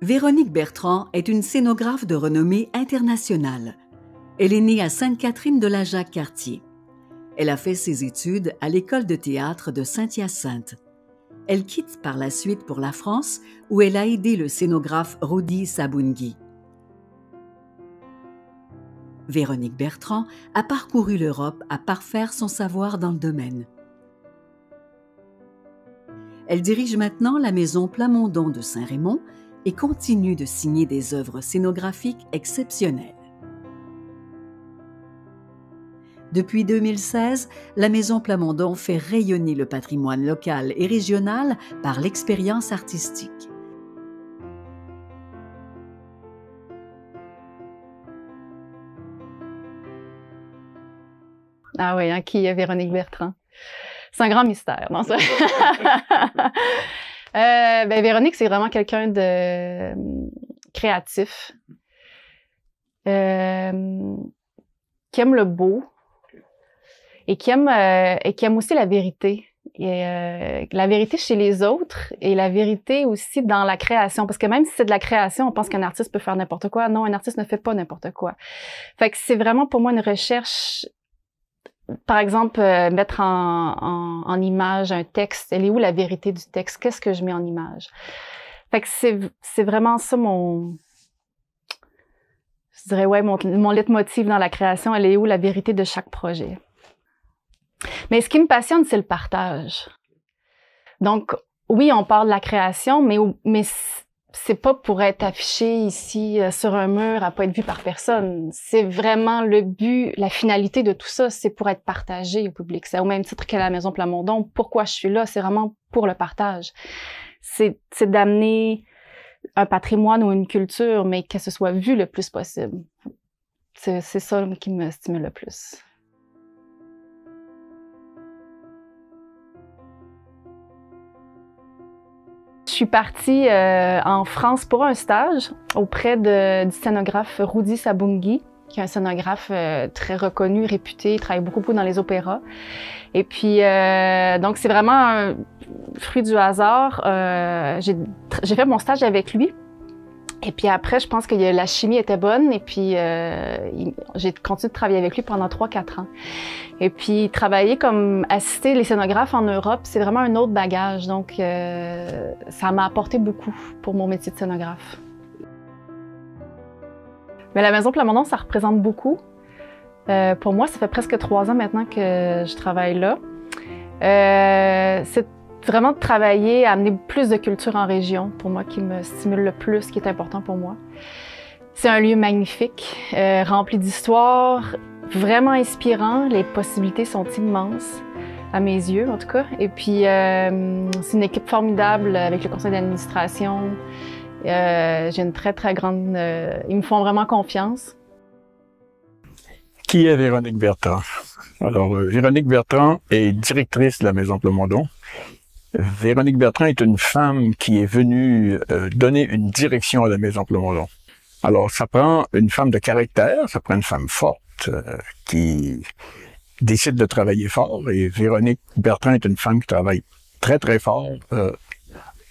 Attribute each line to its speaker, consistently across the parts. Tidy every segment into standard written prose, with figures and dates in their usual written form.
Speaker 1: Véronique Bertrand est une scénographe de renommée internationale. Elle est née à Sainte-Catherine-de-la-Jacques-Cartier. Elle a fait ses études à l'école de théâtre de Saint-Hyacinthe. Elle quitte par la suite pour la France, où elle a aidé le scénographe Rudi Sabungi. Véronique Bertrand a parcouru l'Europe à parfaire son savoir dans le domaine. Elle dirige maintenant la maison Plamondon de Saint-Raymond et continue de signer des œuvres scénographiques exceptionnelles. Depuis 2016, la maison Plamondon fait rayonner le patrimoine local et régional par l'expérience artistique.
Speaker 2: Ah oui, hein, qui est Véronique Bertrand? C'est un grand mystère, non? Véronique, c'est vraiment quelqu'un de créatif, qui aime le beau et qui aime aussi la vérité. Et, la vérité chez les autres et la vérité aussi dans la création. Parce que même si c'est de la création, on pense qu'un artiste peut faire n'importe quoi. Non, un artiste ne fait pas n'importe quoi. Fait que c'est vraiment pour moi une recherche. Par exemple, mettre en image un texte. Elle est où la vérité du texte? Qu'est-ce que je mets en image? Fait que c'est vraiment ça je dirais, ouais, mon leitmotiv dans la création. Elle est où la vérité de chaque projet? Mais ce qui me passionne, c'est le partage. Donc, oui, on parle de la création, mais c'est pas pour être affiché ici sur un mur à pas être vu par personne. C'est vraiment le but, la finalité de tout ça, c'est pour être partagé au public. C'est au même titre que la Maison Plamondon. Pourquoi je suis là? C'est vraiment pour le partage. C'est d'amener un patrimoine ou une culture, mais que ce soit vu le plus possible. C'est ça qui me stimule le plus. Je suis partie en France pour un stage auprès du scénographe Rudi Sabungi, qui est un scénographe très reconnu, réputé, il travaille beaucoup dans les opéras. Et puis, donc c'est vraiment un fruit du hasard. J'ai fait mon stage avec lui. Et puis après, je pense que la chimie était bonne. Et puis, j'ai continué de travailler avec lui pendant 3-4 ans. Et puis, travailler comme assister les scénographes en Europe, c'est vraiment un autre bagage. Donc, ça m'a apporté beaucoup pour mon métier de scénographe. Mais la Maison Plamondon, ça représente beaucoup. Pour moi, ça fait presque 3 ans maintenant que je travaille là. C'est vraiment de travailler à amener plus de culture en région, pour moi, qui me stimule le plus, qui est important pour moi. C'est un lieu magnifique, rempli d'histoire, vraiment inspirant. Les possibilités sont immenses, à mes yeux en tout cas. Et puis, c'est une équipe formidable avec le conseil d'administration. J'ai une très, très grande... ils me font vraiment confiance.
Speaker 3: Qui est Véronique Bertrand? Alors, Véronique Bertrand est directrice de la Maison Plamondon. Véronique Bertrand est une femme qui est venue donner une direction à la Maison Plamondon. Alors, ça prend une femme de caractère, ça prend une femme forte qui décide de travailler fort. Et Véronique Bertrand est une femme qui travaille très, très fort,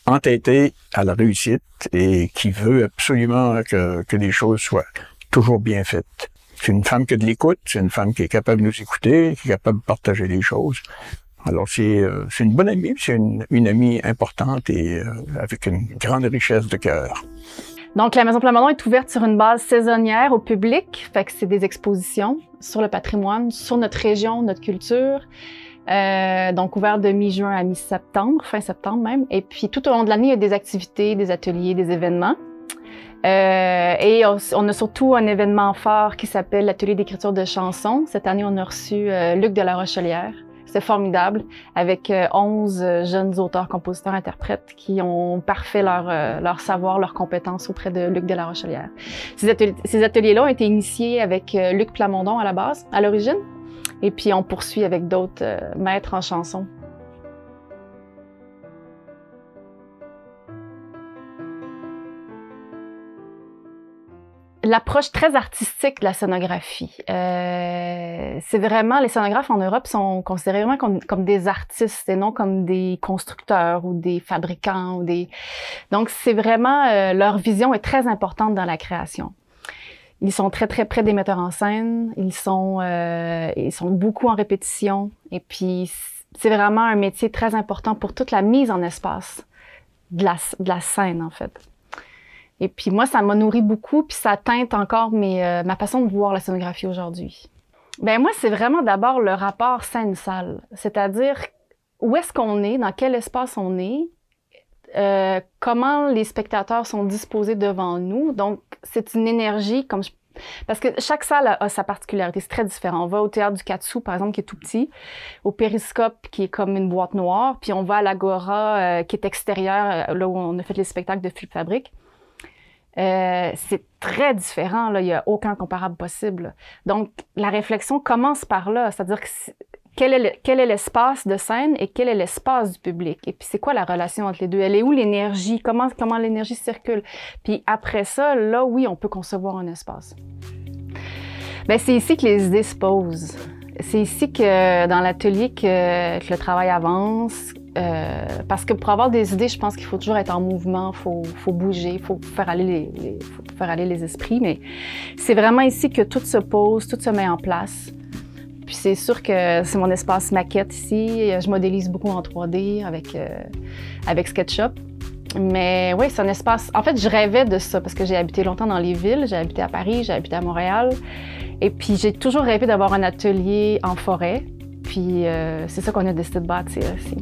Speaker 3: entêtée à la réussite et qui veut absolument que les choses soient toujours bien faites. C'est une femme qui a de l'écoute, c'est une femme qui est capable de nous écouter, qui est capable de partager les choses. Alors, c'est une bonne amie, c'est une amie importante et avec une grande richesse de cœur.
Speaker 2: Donc, la Maison Plamondon est ouverte sur une base saisonnière au public. Fait que c'est des expositions sur le patrimoine, sur notre région, notre culture. Donc, ouvert de mi-juin à mi-septembre, fin septembre même. Et puis, tout au long de l'année, il y a des activités, des ateliers, des événements. Et on a surtout un événement fort qui s'appelle l'atelier d'écriture de chansons. Cette année, on a reçu Luc de la Rochelière. C'est formidable, avec 11 jeunes auteurs, compositeurs, interprètes qui ont parfait leur savoir, leurs compétences auprès de Luc de la Rochelière. Ces ateliers-là ont été initiés avec Luc Plamondon à la base, à l'origine, et puis on poursuit avec d'autres maîtres en chanson. L'approche très artistique de la scénographie. c'est vraiment, les scénographes en Europe sont considérés vraiment comme des artistes et non comme des constructeurs ou des fabricants. Donc, c'est vraiment, leur vision est très importante dans la création. Ils sont très, très près des metteurs en scène. Ils sont beaucoup en répétition. Et puis, c'est vraiment un métier très important pour toute la mise en espace de la scène, en fait. Et puis moi, ça m'a nourri beaucoup, puis ça teinte encore ma façon de voir la scénographie aujourd'hui. Ben moi, c'est vraiment d'abord le rapport scène-salle. C'est-à-dire, où est-ce qu'on est, dans quel espace on est, comment les spectateurs sont disposés devant nous. Donc, c'est une énergie, parce que chaque salle a sa particularité, c'est très différent. On va au théâtre du Katsu, par exemple, qui est tout petit, au Périscope, qui est comme une boîte noire, puis on va à l'Agora, qui est extérieure, là où on a fait les spectacles de Philippe Fabrique. C'est très différent, là, il n'y a aucun comparable possible. Donc, la réflexion commence par là, c'est-à-dire que quel est l'espace de scène et quel est l'espace du public? Et puis, c'est quoi la relation entre les deux? Elle est où l'énergie? Comment l'énergie circule? Puis après ça, là, oui, on peut concevoir un espace. Bien, c'est ici que les idées se posent. C'est ici que, dans l'atelier, que le travail avance. Parce que pour avoir des idées, je pense qu'il faut toujours être en mouvement, faut bouger, il faut faire aller les esprits. Mais c'est vraiment ici que tout se pose, tout se met en place. Puis c'est sûr que c'est mon espace maquette ici. Je modélise beaucoup en 3D avec SketchUp. Mais oui, c'est un espace... En fait, je rêvais de ça parce que j'ai habité longtemps dans les villes. J'ai habité à Paris, j'ai habité à Montréal. Et puis, j'ai toujours rêvé d'avoir un atelier en forêt. Puis, c'est ça qu'on a décidé de bâtir ici.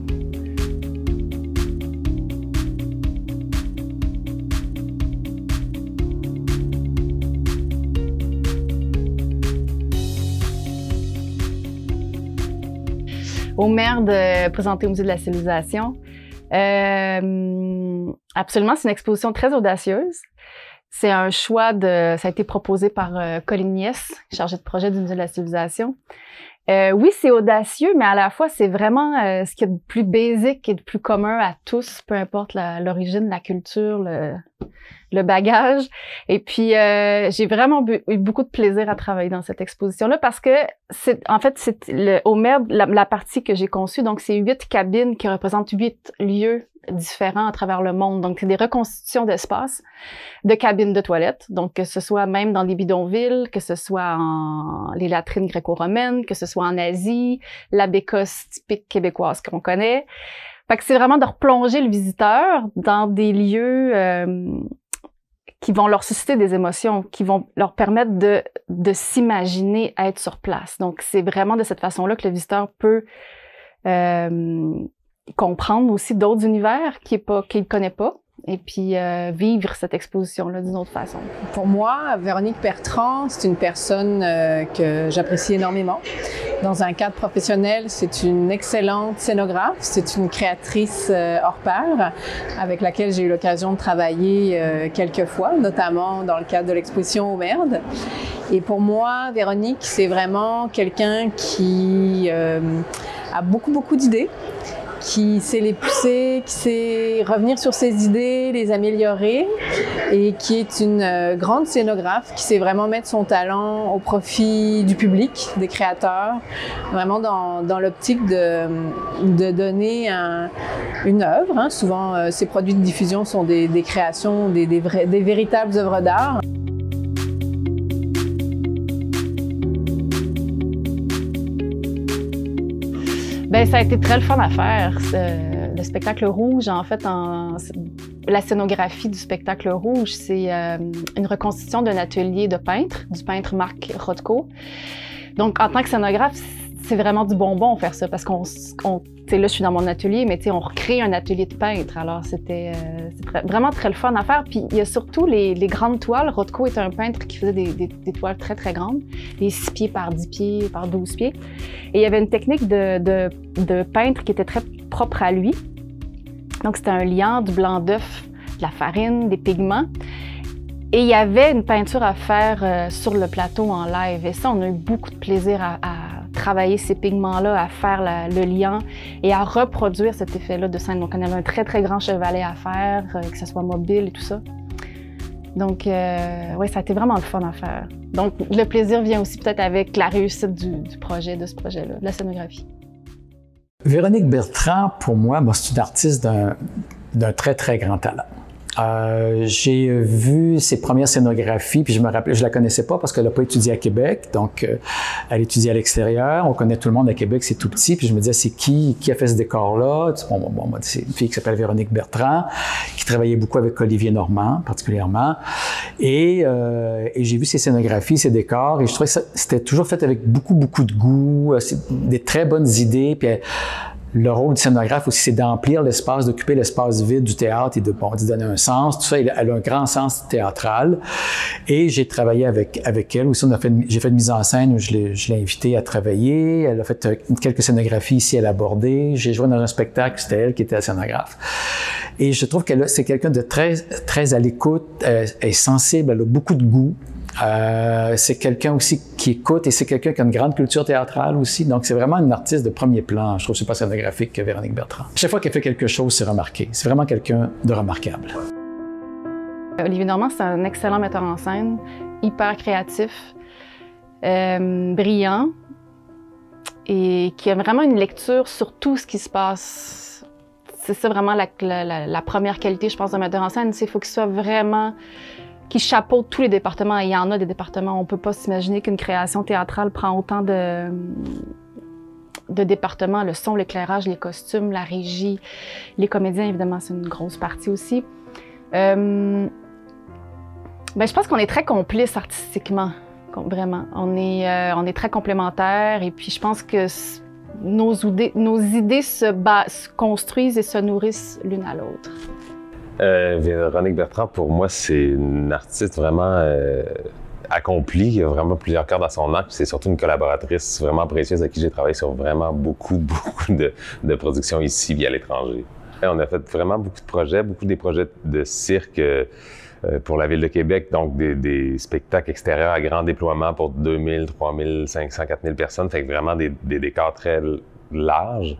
Speaker 2: Au MERD, présenté au Musée de la civilisation. Absolument, c'est une exposition très audacieuse. C'est un choix ça a été proposé par Colline Niès, chargée de projet du Musée de la civilisation. Oui, c'est audacieux, mais à la fois, c'est vraiment ce qu'il y a de plus basique et de plus commun à tous, peu importe l'origine, la culture, le bagage. Et puis, j'ai vraiment eu beaucoup de plaisir à travailler dans cette exposition-là parce que, au MERD, la partie que j'ai conçue, donc c'est 8 cabines qui représentent 8 lieux différents à travers le monde. Donc, c'est des reconstitutions d'espaces, de cabines de toilettes. Donc, que ce soit même dans les bidonvilles, que ce soit les latrines gréco-romaines, que ce soit en Asie, la bécosse typique québécoise qu'on connaît. Fait que c'est vraiment de replonger le visiteur dans des lieux qui vont leur susciter des émotions, qui vont leur permettre de s'imaginer être sur place. Donc, c'est vraiment de cette façon-là que le visiteur peut comprendre aussi d'autres univers qu'il ne connaît pas et puis vivre cette exposition-là d'une autre façon.
Speaker 4: Pour moi, Véronique Bertrand, c'est une personne que j'apprécie énormément. Dans un cadre professionnel, c'est une excellente scénographe, c'est une créatrice hors pair avec laquelle j'ai eu l'occasion de travailler quelques fois, notamment dans le cadre de l'exposition au MERD. Et pour moi, Véronique, c'est vraiment quelqu'un qui a beaucoup d'idées, qui sait les pousser, qui sait revenir sur ses idées, les améliorer et qui est une grande scénographe qui sait vraiment mettre son talent au profit du public, des créateurs, vraiment dans l'optique de donner une œuvre. Hein. Souvent, ces produits de diffusion sont des créations, des véritables œuvres d'art.
Speaker 2: Ben, ça a été très le fun à faire. Le spectacle rouge, en fait, la scénographie du spectacle rouge, c'est une reconstitution d'un atelier de peintre, du peintre Marc Rothko. Donc, en tant que scénographe, c'est vraiment du bonbon faire ça parce là, je suis dans mon atelier, mais on recrée un atelier de peintre. Alors, c'est vraiment très le fun à faire. Puis, il y a surtout les grandes toiles. Rothko est un peintre qui faisait des toiles très, très grandes, des 6 pieds par 10 pieds, par 12 pieds. Et il y avait une technique de peintre qui était très propre à lui. Donc, c'était un liant, du blanc d'œuf, de la farine, des pigments. Et il y avait une peinture à faire sur le plateau en live. Et ça, on a eu beaucoup de plaisir à travailler ces pigments-là, à faire le liant et à reproduire cet effet-là de scène. Donc, on avait un très, très grand chevalet à faire, que ce soit mobile et tout ça. Donc, oui, ça a été vraiment le fun à faire. Donc, le plaisir vient aussi peut-être avec la réussite du projet, de ce projet-là, de la scénographie.
Speaker 5: Véronique Bertrand, pour moi, c'est une artiste d'un très, très grand talent. J'ai vu ses premières scénographies, puis je me rappelais, je la connaissais pas parce qu'elle n'a pas étudié à Québec, donc elle étudie à l'extérieur. On connaît tout le monde à Québec, c'est tout petit, puis je me disais, c'est qui a fait ce décor-là? Bon, c'est une fille qui s'appelle Véronique Bertrand, qui travaillait beaucoup avec Olivier Normand, particulièrement. Et j'ai vu ses scénographies, ses décors, et je trouvais que c'était toujours fait avec beaucoup, beaucoup de goût, des très bonnes idées, puis le rôle du scénographe aussi, c'est d'emplir l'espace, d'occuper l'espace vide du théâtre et d'y donner un sens. Tout ça, elle a un grand sens théâtral. Et j'ai travaillé avec elle aussi. J'ai fait une mise en scène où je l'ai invitée à travailler. Elle a fait quelques scénographies ici, elle a abordé. J'ai joué dans un spectacle, c'était elle qui était la scénographe. Et je trouve c'est quelqu'un de très, très à l'écoute, elle est sensible, elle a beaucoup de goût. C'est quelqu'un aussi qui écoute et c'est quelqu'un qui a une grande culture théâtrale aussi. Donc, c'est vraiment une artiste de premier plan. Je trouve que c'est pas scénographique que Véronique Bertrand. Chaque fois qu'elle fait quelque chose, c'est remarqué. C'est vraiment quelqu'un de remarquable.
Speaker 2: Olivier Normand, c'est un excellent metteur en scène, hyper créatif, brillant et qui a vraiment une lecture sur tout ce qui se passe. C'est ça vraiment la première qualité, je pense, d'un metteur en scène. C'est qu'il faut qu'il soit vraiment... qui chapeaute tous les départements. Et il y en a des départements. On ne peut pas s'imaginer qu'une création théâtrale prend autant de départements. Le son, l'éclairage, les costumes, la régie, les comédiens, évidemment, c'est une grosse partie aussi. Je pense qu'on est très complices artistiquement, vraiment. On est très complémentaires et puis je pense que nos idées se construisent et se nourrissent l'une à l'autre.
Speaker 6: Véronique Bertrand, pour moi, c'est une artiste vraiment accomplie, qui a vraiment plusieurs cordes à son arc. C'est surtout une collaboratrice vraiment précieuse avec qui j'ai travaillé sur vraiment beaucoup de productions ici et à l'étranger. On a fait vraiment beaucoup de projets, des projets de cirque pour la Ville de Québec, donc des spectacles extérieurs à grand déploiement pour 2000, 3000, 500, 4000 personnes, fait que vraiment des décors très larges.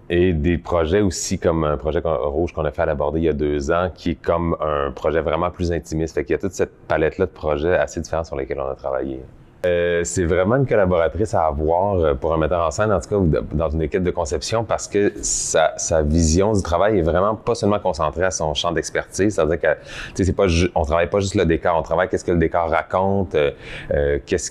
Speaker 6: Et des projets aussi comme un projet rouge qu'on a fait à l'Abordé il y a 2 ans, qui est comme un projet vraiment plus intimiste. Fait qu'il y a toute cette palette-là de projets assez différents sur lesquels on a travaillé. C'est vraiment une collaboratrice à avoir pour un metteur en scène, en tout cas, ou dans une équipe de conception, parce que sa vision du travail est vraiment pas seulement concentrée à son champ d'expertise. C'est-à-dire que, tu sais, on travaille pas juste le décor, on travaille qu'est-ce que le décor raconte, qu'est-ce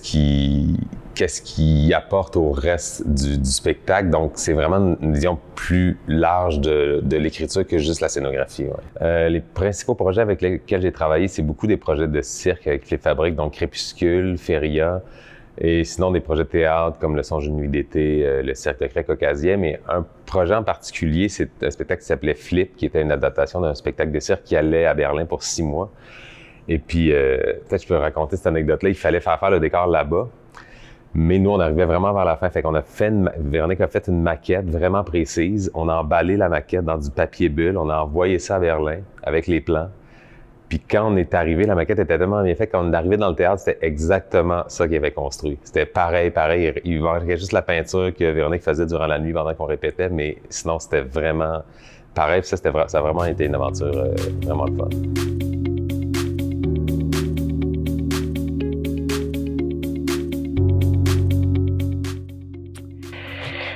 Speaker 6: qui apporte au reste du spectacle. Donc, c'est vraiment une vision plus large de l'écriture que juste la scénographie. Ouais. Les principaux projets avec lesquels j'ai travaillé, c'est beaucoup des projets de cirque avec les fabriques, donc Crépuscule, Feria, et sinon des projets de théâtre comme Le Songe d'une nuit d'été, le Cirque de Cré caucasien. Mais un projet en particulier, c'est un spectacle qui s'appelait Flip, qui était une adaptation d'un spectacle de cirque qui allait à Berlin pour 6 mois. Et puis, peut-être je peux raconter cette anecdote-là, il fallait faire le décor là-bas. Mais nous, on arrivait vraiment vers la fin. Fait qu'on a fait Véronique a fait une maquette vraiment précise. On a emballé la maquette dans du papier bulle. On a envoyé ça à Berlin avec les plans. Puis quand on est arrivé, la maquette était tellement bien faite. Quand on est arrivé dans le théâtre, c'était exactement ça qu'il avait construit. C'était pareil. Il manquait juste la peinture que Véronique faisait durant la nuit pendant qu'on répétait. Mais sinon, c'était vraiment pareil. Puis ça a vraiment été une aventure vraiment le fun.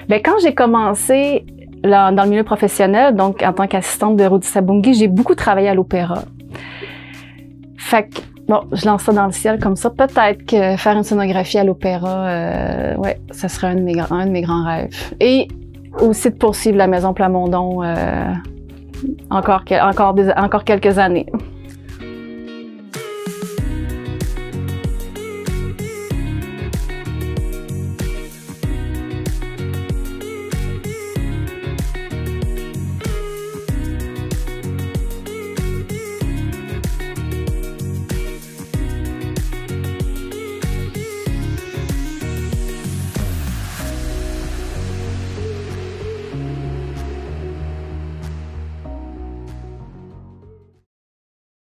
Speaker 2: Bien, quand j'ai commencé dans le milieu professionnel, donc en tant qu'assistante de Rudi Sabungi, j'ai beaucoup travaillé à l'opéra. Fait que, bon, je lance ça dans le ciel comme ça. Peut-être que faire une scénographie à l'opéra, ouais, ça serait un de mes grands rêves. Et aussi de poursuivre la Maison Plamondon encore quelques années.